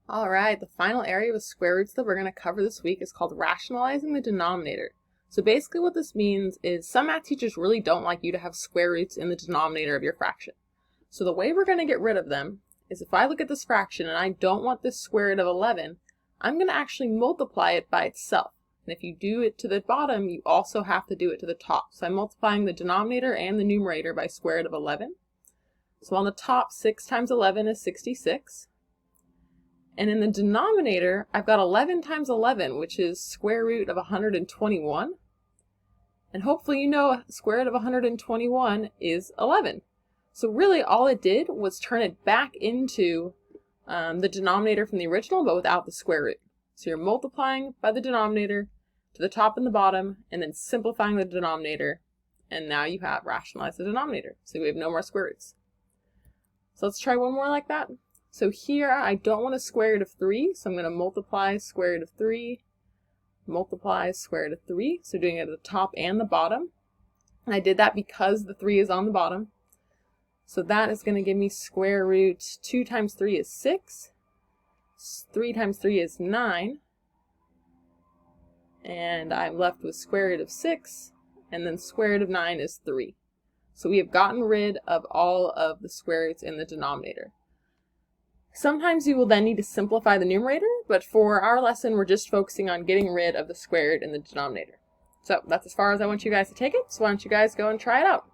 All right, the final area with square roots that we're going to cover this week is called rationalizing the denominator. So basically what this means is some math teachers really don't like you to have square roots in the denominator of your fraction. So the way we're going to get rid of them is if I look at this fraction and I don't want this square root of 11, I'm going to actually multiply it by itself. And if you do it to the bottom, you also have to do it to the top. So I'm multiplying the denominator and the numerator by square root of 11. So on the top, 6 times 11 is 66. And in the denominator, I've got 11 times 11, which is square root of 121. And hopefully you know square root of 121 is 11. So really all it did was turn it back into the denominator from the original, but without the square root. So you're multiplying by the denominator to the top and the bottom, and then simplifying the denominator. And now you have rationalized the denominator. So we have no more square roots. So let's try one more like that. So here I don't want a square root of 3, so I'm going to multiply square root of 3, multiply square root of 3, so doing it at the top and the bottom. And I did that because the 3 is on the bottom. So that is going to give me square root 2 times 3 is 6, 3 times 3 is 9, and I'm left with square root of 6, and then square root of 9 is 3. So we have gotten rid of all of the square roots in the denominator. Sometimes you will then need to simplify the numerator, but for our lesson, we're just focusing on getting rid of the square root in the denominator. So that's as far as I want you guys to take it, so why don't you guys go and try it out.